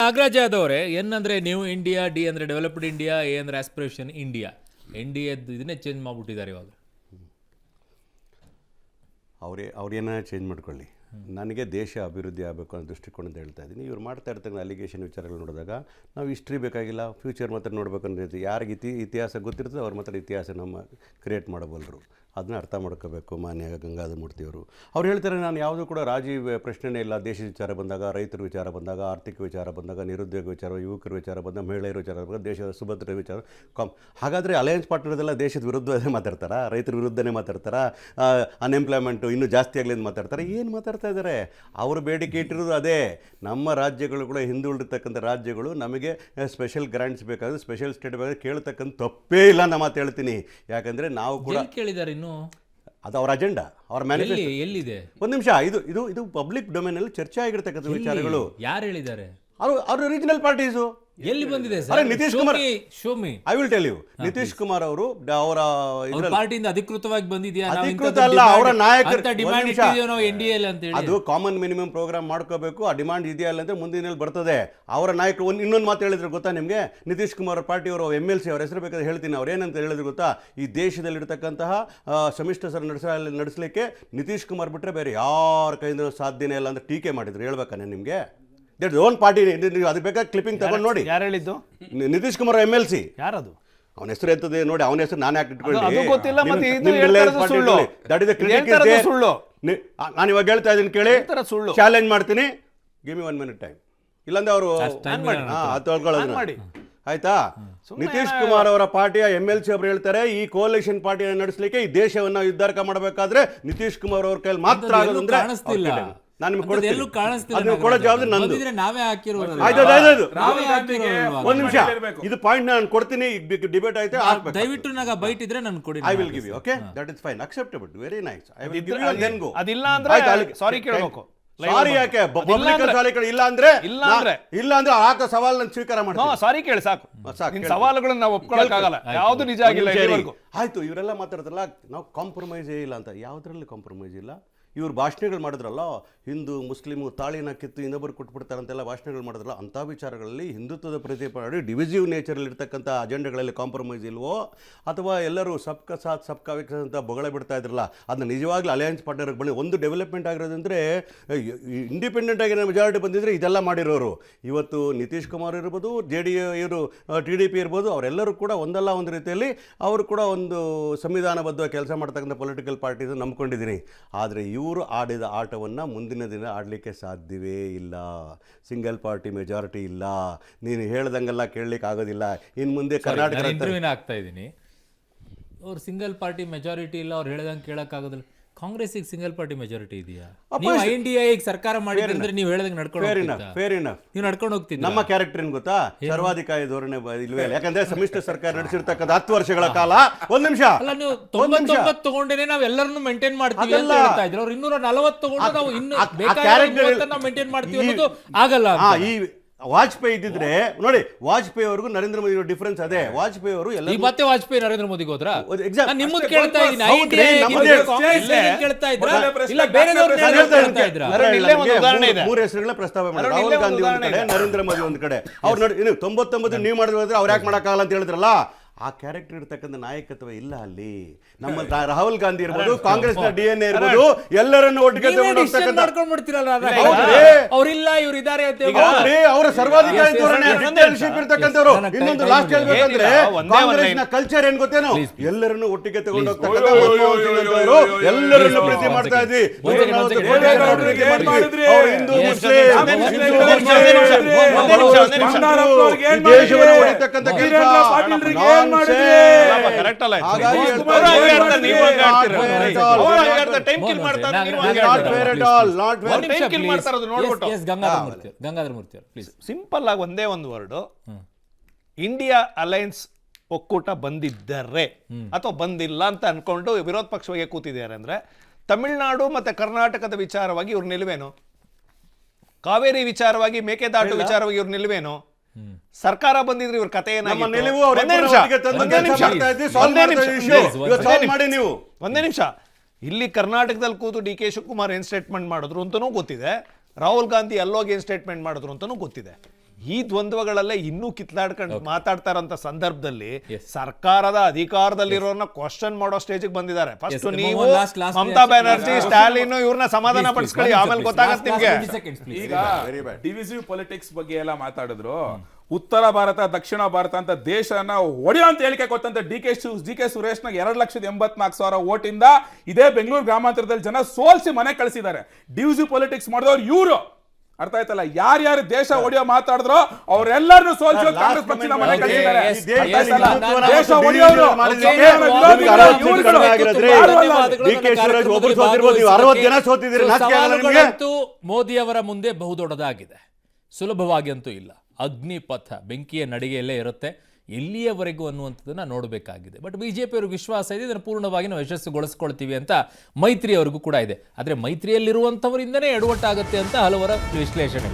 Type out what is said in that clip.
ನಾಗರಾಜ್ ಯಾದವ್ ಅವರೇ, ಎನ್ ಅಂದರೆ new India, D ಅಂದರೆ ಡೆವಲಪ್ಡ್ ಇಂಡಿಯಾ, ಎ ಅಂದರೆ ಆಸ್ಪಿರೇಷನ್ ಇಂಡಿಯಾ, NDAದ್ದು ಇದನ್ನೇ ಚೇಂಜ್ ಮಾಡಿಬಿಟ್ಟಿದ್ದಾರೆ ಇವಾಗ. ಅವ್ರೇನ ಚೇಂಜ್ ಮಾಡ್ಕೊಳ್ಳಿ, ನನಗೆ ದೇಶ ಅಭಿವೃದ್ಧಿ ಆಗಬೇಕು ಅನ್ನೋ ದೃಷ್ಟಿಕೋನದಿಂದ ಹೇಳ್ತಾ ಇದ್ದೀನಿ. ಇವ್ರು ಮಾಡ್ತಾ ಇರ್ತಕ್ಕಂಥ ಅಲಿಗೇಷನ್ ವಿಚಾರಗಳು ನೋಡಿದಾಗ ನಾವು ಹಿಸ್ಟ್ರಿ ಬೇಕಾಗಿಲ್ಲ, ಫ್ಯೂಚರ್ ಮಾತ್ರ ನೋಡ್ಬೇಕಂದ್ರೆ ಯಾರಿಗೆ ಇತಿಹಾಸ ಗೊತ್ತಿರ್ತದೆ ಅವ್ರು ಮಾತ್ರ ಇತಿಹಾಸ ನಮ್ಮ ಕ್ರಿಯೇಟ್ ಮಾಡಬಲ್ಲರು. ಅದನ್ನ ಅರ್ಥ ಮಾಡ್ಕೋಬೇಕು ಮಾನ್ಯ ಗಂಗಾಧರ ಮೂರ್ತಿಯವರು. ಅವ್ರು ಹೇಳ್ತಾರೆ ನಾನು ಯಾವುದೂ ಕೂಡ ರಾಜಿ ಪ್ರಶ್ನೆನೇ ಇಲ್ಲ, ದೇಶದ ವಿಚಾರ ಬಂದಾಗ, ರೈತರ ವಿಚಾರ ಬಂದಾಗ, ಆರ್ಥಿಕ ವಿಚಾರ ಬಂದಾಗ, ನಿರುದ್ಯೋಗ ವಿಚಾರ, ಯುವಕರ ವಿಚಾರ ಬಂದಾಗ, ಮಹಿಳೆಯರ ವಿಚಾರ ಬಂದಾಗ, ದೇಶದ ಸುಭದ್ರ ವಿಚಾರ ಹಾಗಾದರೆ ಅಲಯನ್ಸ್ ಪಾರ್ಟ್ನರ್ದೆಲ್ಲ ದೇಶದ ವಿರುದ್ಧವೇ ಮಾತಾಡ್ತಾರಾ, ರೈತರ ವಿರುದ್ಧನೇ ಮಾತಾಡ್ತಾರಾ, ಅನ್ಎಂಪ್ಲಾಯ್ಮೆಂಟು ಇನ್ನೂ ಜಾಸ್ತಿ ಆಗಲಿ ಅಂತ ಮಾತಾಡ್ತಾರೆ. ಏನು ಮಾತಾಡ್ತಾ ಇದ್ದಾರೆ? ಅವರು ಬೇಡಿಕೆ ಇಟ್ಟಿರೋದು ಅದೇ. ನಮ್ಮ ರಾಜ್ಯಗಳು ಕೂಡ ಹಿಂದುಳಿದಿರ್ತಕ್ಕಂಥ ರಾಜ್ಯಗಳು ನಮಗೆ ಸ್ಪೆಷಲ್ ಗ್ರಾಂಟ್ಸ್ ಬೇಕಾದ್ರೆ, ಸ್ಪೆಷಲ್ ಸ್ಟೇಟ್ ಬೇಕಾದ್ರೆ ಕೇಳ್ತಕ್ಕಂಥ ತಪ್ಪೇ ಇಲ್ಲ ಅಂತ ಮಾತು ಹೇಳ್ತೀನಿ. ಯಾಕಂದರೆ ನಾವು ಕೂಡ ಕೇಳಿದ್ದಾರೆ ಇನ್ನು ಅದು ಅವ್ರ ಅಜೆಂಡಾ, ಅವ್ರ ಮ್ಯಾನಿಫೆಸ್ಟೋ ಎಲ್ಲಿದೆ. ಒಂದು ನಿಮಿಷ, ಇದು ಪಬ್ಲಿಕ್ ಡೊಮೇನಲ್ಲಿ ಚರ್ಚೆ ಆಗಿರ್ತಕ್ಕಂಥ ವಿಚಾರಗಳು. ಯಾರು ಹೇಳಿದ್ದಾರೆ? ಅವರು ರೀಜನಲ್ ಪಾರ್ಟೀಸು. ಎಲ್ಲಿ ಬಂದಿದೆ sir? Nitish Kumar, show me I will tell you. Nitish Kumar ಅವರು ಅವರ ಪಾರ್ಟಿಯಿಂದ ಅಧಿಕೃತವಾಗಿ ಬಂದಿದೆಯಾ? ಅಧಿಕೃತ ಅಲ್ಲ, ಅವರ ನಾಯಕರು ಅದು ಕಾಮನ್ ಮಿನಿಮಮ್ ಪ್ರೋಗ್ರಾಮ್ ಮಾಡ್ಕೋಬೇಕು. ಆ ಡಿಮಾಂಡ್ ಇದೆಯಾ ಅಲ್ಲ ಅಂತ ಮುಂದಿನ ಬರ್ತದೆ. ಅವರ ನಾಯಕರು ಇನ್ನೊಂದು ಮಾತು ಹೇಳಿದ್ರು ಗೊತ್ತಾ ನಿಮಗೆ? ನಿತೀಶ್ ಕುಮಾರ್ ಪಾರ್ಟಿಯವರು MLC ಅವ್ರ ಹೆಸರು ಬೇಕಾದ್ರೆ ಹೇಳ್ತೀನಿ. ಅವ್ರು ಏನಂತ ಹೇಳಿದ್ರು ಗೊತ್ತಾ? ಈ ದೇಶದಲ್ಲಿರ್ತಕ್ಕಂತಹ ಸಮ್ಮಿಶ್ರ ನಡೆಸಲಿಕ್ಕೆ ನಿತೀಶ್ ಕುಮಾರ್ ಬಿಟ್ಟರೆ ಬೇರೆ ಯಾರ ಕೈಯಿಂದ ಸಾಧ್ಯನೇ ಇಲ್ಲ ಅಂತ ಟೀಕೆ ಮಾಡಿದ್ರು. ಹೇಳ್ಬೇಕಾನೆ ನಿಮಗೆ? That own party. ಅದು ಬೇಕಾದ್ರೆ ಕ್ಲಿಪ್ಪಿಂಗ್ ತಗೊಂಡು ನೋಡಿ. ಯಾರು ಹೇಳಿದ್ದು? ನಿತೀಶ್ ಕುಮಾರ್ MLC. ಯಾರದು? ಅವನ ಹೆಸರು ಎತ್ತದೆ ನೋಡಿ, ಅವನ ಹೆಸರು ನಾನೇ ಹಾಕಿಟ್ಕೊಳ್ಳಿ. ನಾನು ಇವಾಗ ಹೇಳ್ತಾ ಇದ್ದೀನಿ ಕೇಳಿ, ಚಾಲೆಂಜ್ ಮಾಡ್ತೀನಿ. Give me 1 minute time. ಇಲ್ಲಾಂದ್ರೆ ಅವರು ತೊಳ್ಕೊಳ್ಳೋದು ಆಯ್ತಾ? ನಿತೀಶ್ ಕುಮಾರ್ ಅವರ ಪಾರ್ಟಿಯ MLC ಅವರು ಹೇಳ್ತಾರೆ ಈ ಕೋalition ಪಾರ್ಟಿಯನ್ನು ನಡೆಸಲಿಕ್ಕೆ, ಈ ದೇಶವನ್ನು ಉದ್ಧಾರ ಮಾಡಬೇಕಾದ್ರೆ ನಿತೀಶ್ ಕುಮಾರ್ ಅವ್ರ ಕೈಯಲ್ಲಿ ಮಾತ್ರ ಆಗೋದಂದ್ರೆ ನಾನು ನಿಮ್ಗೆ ಕೊಡೋ ಜವಾಬ್ದಾರಿ ನಂದು. ಒಂದು ನಿಮಿಷ, ಇದು ಪಾಯಿಂಟ್ ನಾನು ಕೊಡ್ತೀನಿ. ಡಿಬೇಟ್ ಆಯ್ತು, ದಯವಿಟ್ಟು ನನಗೆ ಬೈಟ್ ಇದ್ರೆ ನಾನು ಕೊಡಿ. I will give you. Okay, that is fine, acceptable, very nice. I will give you then go. ಅದಿಲ್ಲ ಅಂದ್ರೆ ಸಾರಿ ಕೇಳಬೇಕು. ಸಾರಿ ಯಾಕೆ? ಇಲ್ಲ ಅಂದ್ರೆ ಆತ ಸವಾಲನ್ನು ಸ್ವೀಕಾರ ಮಾಡ್ತೀನಿ. ಸಾರಿ ಕೇಳಿ ಸಾಕು. ಸವಾಲುಗಳನ್ನ ನಾವು ಒಪ್ಕೊಳ್ಳೋಕ್ಕಾಗಲ್ಲ. ಯಾವುದು ನಿಜ ಆಗಿಲ್ಲ. ಆಯ್ತು, ಇವರೆಲ್ಲ ಮಾತಾಡ್ತಾರಲ್ಲ ನಾವು ಕಾಂಪ್ರಮೈಸೇ ಇಲ್ಲ ಅಂತ. ಯಾವುದ್ರಲ್ಲಿ ಕಾಂಪ್ರಮೈಸ್ ಇಲ್ಲ? ಇವ್ರು ಭಾಷಣಗಳು ಮಾಡಿದ್ರಲ್ಲ, ಹಿಂದೂ ಮುಸ್ಲಿಮು ತಾಳಿನ ಕಿತ್ತು ಇನ್ನೊಬ್ಬರು ಕೊಟ್ಬಿಡ್ತಾರಂತೆಲ್ಲ ಭಾಷಣಗಳು ಮಾಡಿದ್ರಲ್ಲ, ಅಂಥ ವಿಚಾರಗಳಲ್ಲಿ ಹಿಂದುತ್ವದ ಪ್ರತಿಪಾದನೆ ಡಿವಿಸಿವ್ ನೇಚರಲ್ಲಿ ಇರ್ತಕ್ಕಂಥ ಅಜೆಂಡಗಳಲ್ಲಿ ಕಾಂಪ್ರಮೈಸ್ ಇಲ್ವೋ, ಅಥವಾ ಎಲ್ಲರೂ ಸಬ್ಕಾ ಸಾಥ್ ಸಬ್ಕಾ ವಿಕಾಸ್ ಅಂತ ಬೊಗಳೆ ಬಿಡ್ತಾ ಇದ್ರಲ್ಲ, ಅದನ್ನ ನಿಜವಾಗ್ಲೂ ಅಲಯನ್ಸ್ ಪಾರ್ಟ್ನರ್ಗೆ ಬಳಿ ಒಂದು ಡೆವಲಪ್ಮೆಂಟ್ ಆಗಿರೋದಂದರೆ ಇಂಡಿಪೆಂಡೆಂಟ್ ಆಗಿ ಮೆಜಾರಿಟಿ ಬಂದಿದ್ರೆ ಇದೆಲ್ಲ ಮಾಡಿರೋರು. ಇವತ್ತು ನಿತೀಶ್ ಕುಮಾರ್ ಇರ್ಬೋದು, ಇವರು TDP ಇರ್ಬೋದು, ಅವರೆಲ್ಲರೂ ಕೂಡ ಒಂದಲ್ಲ ಒಂದು ರೀತಿಯಲ್ಲಿ ಅವರು ಕೂಡ ಒಂದು ಸಂವಿಧಾನಬದ್ಧ ಕೆಲಸ ಮಾಡ್ತಕ್ಕಂಥ ಪೊಲಿಟಿಕಲ್ ಪಾರ್ಟೀಸ್ ನಂಬ್ಕೊಂಡಿದ್ದೀನಿ. ಆದರೆ ಇವರು ಆಡಿದ ಆಟವನ್ನು ಮುಂದಿನ ದಿನ ಆಡಲಿಕ್ಕೆ ಸಾಧ್ಯವೇ ಇಲ್ಲ. ಸಿಂಗಲ್ ಪಾರ್ಟಿ ಮೆಜಾರಿಟಿ ಇಲ್ಲ. ನೀನು ಹೇಳ್ದಂಗೆಲ್ಲ ಕೇಳಲಿಕ್ಕೆ ಆಗೋದಿಲ್ಲ. ಇನ್ನು ಮುಂದೆ ಕರ್ನಾಟಕ ಇಂಟರ್ವ್ಯೂನ ಆಗ್ತಾ ಇದ್ದೀನಿ. ಅವ್ರು ಸಿಂಗಲ್ ಪಾರ್ಟಿ ಮೆಜಾರಿಟಿ ಇಲ್ಲ, ಅವ್ರು ಹೇಳ್ದಂಗೆ ಕೇಳಕ್ಕಾಗೋದಿಲ್ಲ. ಕಾಂಗ್ರೆಸ್ಗೆ ಸಿಂಗಲ್ ಪಾರ್ಟಿ ಮೆಜಾರಿಟಿ ಇದೆಯಾ? INDA ಸರ್ಕಾರ ಮಾಡಿದ್ರೆ ನೀವು ಹೇಳ್ದಂಗೆ ನಡ್ಕೊಂಡು ನೀವು ನಡ್ಕೊಂಡು ಹೋಗ್ತೀವಿ. ನಮ್ಮ ಕ್ಯಾರೆಕ್ಟರ್ ಏನ್ ಗೊತ್ತಾ? ಸರ್ವಾಧಿಕಾರಿ ಧೋರಣೆ ಇಲ್ವೇ ಇಲ್ಲ. ಯಾಕಂದ್ರೆ ಸಮ್ಮಿಶ್ರ ಸರ್ಕಾರ ನಡೆಸಿರ್ತಕ್ಕಂಥ 10 ವರ್ಷಗಳ ಕಾಲ. ಒಂದ್ ನಿಮಿಷ, ಅಲ್ಲ ನೀವು 99 ತಗೊಂಡೇನೆ ನಾವ್ ಎಲ್ಲರನ್ನು ಮೇಂಟೈನ್ ಮಾಡ್ತೀವಿ ಅಂತ ಹೇಳ್ತಾ ಇದ್ರು. ಅವ್ರು 240 ತಗೊಂಡು ನಾವು ಇನ್ನು ಬೇಕಾದ್ರೆ ಮೇಂಟೈನ್ ಮಾಡ್ತೀವಿ ಅನ್ನೋದು ಆಗಲ್ಲ. ಈ ವಾಜಪೇಯಿ ಇದ್ದಿದ್ರೆ ನೋಡಿ, ವಾಜಪೇಯಿ ಅವ್ರಿಗೂ ನರೇಂದ್ರ ಮೋದಿ ಡಿಫರೆನ್ಸ್ ಅದೇ. ವಾಜಪೇಯಿ ಅವರು ಎಲ್ಲ ಮತ್ತೆ ವಾಜಪೇಯಿ ನರೇಂದ್ರ ಮೋದಿಗೆ ಹೋದ್ರ ನಿಮ್ಮದು ಕೇಳ್ತಾ ಇದ್ದೀನಿ. ಮೂರು ಹೆಸರುಗಳ ಪ್ರಸ್ತಾವ ಮಾಡಿ, ರಾಹುಲ್ ಗಾಂಧಿ ಒಂದ್ ಕಡೆ, ನರೇಂದ್ರ ಮೋದಿ ಒಂದ್ ಕಡೆ. ಅವ್ರು ನೋಡಿ 99 ನೀವು ಮಾಡಿದ್ರೆ ಅವ್ರು ಯಾಕೆ ಮಾಡಕ್ಕಾಗಲ್ಲ ಅಂತ ಹೇಳಿದ್ರಲ್ಲ. ಆ ಕ್ಯಾರೆಕ್ಟರ್ ಇರ್ತಕ್ಕಂಥ ನಾಯಕತ್ವ ಇಲ್ಲ ಅಲ್ಲಿ. ನಮ್ಮ ರಾಹುಲ್ ಗಾಂಧಿ ಇರ್ಬೋದು, ಕಾಂಗ್ರೆಸ್ನ DNA ಇರ್ಬೋದು, ಎಲ್ಲರನ್ನು ಒಟ್ಟಿಗೆ ಅವರ ಸರ್ವಾಧಿಕಾರಿ ಧೋರಣೆ ಇರ್ತಕ್ಕಂಥವ್ರು. ಇನ್ನೊಂದು ಲಾಸ್ಟ್ ಹೇಳ್ಬೇಕಂದ್ರೆ ಕಾಂಗ್ರೆಸ್ನ ಕಲ್ಚರ್ ಏನ್ ಗೊತ್ತೇನೋ, ಎಲ್ಲರನ್ನು ಒಟ್ಟಿಗೆ ತಗೊಂಡು ಹೋಗ್ತಕ್ಕಂಥ ಎಲ್ಲರನ್ನು ಪ್ರೀತಿ ಮಾಡ್ತಾ ಇದ್ವಿ. ಹಿಂದೂ ಮುಸ್ಲಿಂ ದೇಶವನ್ನು ಹೊಡಿತಕ್ಕಂಥ ಕೆಲಸ ಸಿಂಪಲ್ ಆಗಿ ಒಂದೇ ಒಂದು ವರ್ಡ್, ಇಂಡಿಯಾ ಅಲೈನ್ಸ್ ಒಕ್ಕೂಟ ಬಂದಿದ್ದಾರೆ ಅಥವಾ ಬಂದಿಲ್ಲ ಅಂತ ಅನ್ಕೊಂಡು ವಿರೋಧ ಪಕ್ಷವಾಗಿ ಕೂತಿದ್ದಾರೆ ಅಂದ್ರೆ, ತಮಿಳುನಾಡು ಮತ್ತೆ ಕರ್ನಾಟಕದ ವಿಚಾರವಾಗಿ ಇವ್ರ ನಿಲುವೇನು? ಕಾವೇರಿ ವಿಚಾರವಾಗಿ, ಮೇಕೆದಾಟು ವಿಚಾರವಾಗಿ ಇವ್ರ ನಿಲುವೇನು? ಸರ್ಕಾರ ಬಂದಿದ್ರೆ ಇವ್ರ ಕಥೆ ಒಂದೇ ನಿಮಿಷ. ಇಲ್ಲಿ ಕರ್ನಾಟಕದಲ್ಲಿ ಕೂತು DK ಶಿವಕುಮಾರ್ ಏನ್ ಸ್ಟೇಟ್ಮೆಂಟ್ ಮಾಡಿದ್ರು ಅಂತನೂ ಗೊತ್ತಿದೆ, ರಾಹುಲ್ ಗಾಂಧಿ ಅಲ್ಲೋಗಿ ಏನ್ ಸ್ಟೇಟ್ಮೆಂಟ್ ಮಾಡಿದ್ರು ಅಂತನೂ ಗೊತ್ತಿದೆ. ಈ ದ್ವಂದ್ವಗಳಲ್ಲೇ ಇನ್ನೂ ಕಿತ್ಲಾಡ್ಕೊಂಡು ಮಾತಾಡ್ತಾ ಇರೋಂಥ ಸಂದರ್ಭದಲ್ಲಿ ಸರ್ಕಾರದ ಅಧಿಕಾರದಲ್ಲಿರೋರ್ನ ಕ್ವಶನ್ ಮಾಡೋ ಸ್ಟೇಜಿಗೆ ಬಂದಿದ್ದಾರೆ. ಫಸ್ಟ್ ನೀವು ಮಮತಾ ಬ್ಯಾನರ್ಜಿ, ಸ್ಟಾಲಿನ್ ಇವ್ರನ್ನ ಸಮಾಧಾನ ಪಡಿಸ್ಕೊಳ್ಳಿ, ಆಮೇಲೆ ಗೊತ್ತಾಗತ್ತೆ ನಿಮ್ಗೆ. ಈಗ ಡಿವಿಸಿವ್ ಪೊಲಿಟಿಕ್ಸ್ ಬಗ್ಗೆ ಎಲ್ಲ ಮಾತಾಡಿದ್ರು. ಉತ್ತರ ಭಾರತ ದಕ್ಷಿಣ ಭಾರತ ಅಂತ ದೇಶನ ಒಡೆಯೋ ಅಂತ ಹೇಳಿಕೆ ಕೊಟ್ಟಂತ ಡಿ ಕೆ ಸುರೇಶ್ನಾಗ 2,84,000 ಓಟಿಂದ ಇದೇ ಬೆಂಗಳೂರು ಗ್ರಾಮಾಂತರದಲ್ಲಿ ಜನ ಸೋಲ್ಸಿ ಮನೆ ಕಳಿಸಿದ್ದಾರೆ. ಡಿವಿಸಿವ್ ಪೊಲಿಟಿಕ್ಸ್ ಮಾಡಿದವ್ರು ಇವರು. ಅರ್ಥ ಆಯ್ತಲ್ಲ? ಯಾರ್ಯಾರು ದೇಶ ಒಡೆಯೋ ಮಾತಾಡಿದ್ರು ಅವರೆಲ್ಲರನ್ನೂ ಸೋಲ್ಸಿ ಕಾಂಗ್ರೆಸ್ ಪಕ್ಷದ ಮನೆ ಕಳಿಸಿದ್ದಾರೆ. ದೇಶ ಒಡೆಯೋರು ಮೋದಿ ಅವರ ಮುಂದೆ ಬಹುದೊಡ್ಡದಾಗಿದೆ, ಸುಲಭವಾಗಿ ಅಂತೂ ಇಲ್ಲ. ಅಗ್ನಿಪಥ, ಬೆಂಕಿಯ ನಡಿಗೆಯಲ್ಲೇ ಇರುತ್ತೆ ಎಲ್ಲಿಯವರೆಗೂ ಅನ್ನುವಂಥದ್ದನ್ನು ನೋಡಬೇಕಾಗಿದೆ. ಬಟ್ ಬಿಜೆಪಿ ಅವ್ರಿಗೆ ವಿಶ್ವಾಸ ಇದೆ, ಇದನ್ನು ಪೂರ್ಣವಾಗಿ ನಾವು ಯಶಸ್ಸುಗೊಳಿಸ್ಕೊಳ್ತೀವಿ ಅಂತ ಮೈತ್ರಿ ಅವ್ರಿಗೂ ಕೂಡ ಇದೆ. ಆದರೆ ಮೈತ್ರಿಯಲ್ಲಿರುವಂಥವರಿಂದನೇ ಎಡವಟ್ಟಾಗುತ್ತೆ ಅಂತ ಹಲವರ ವಿಶ್ಲೇಷಣೆ.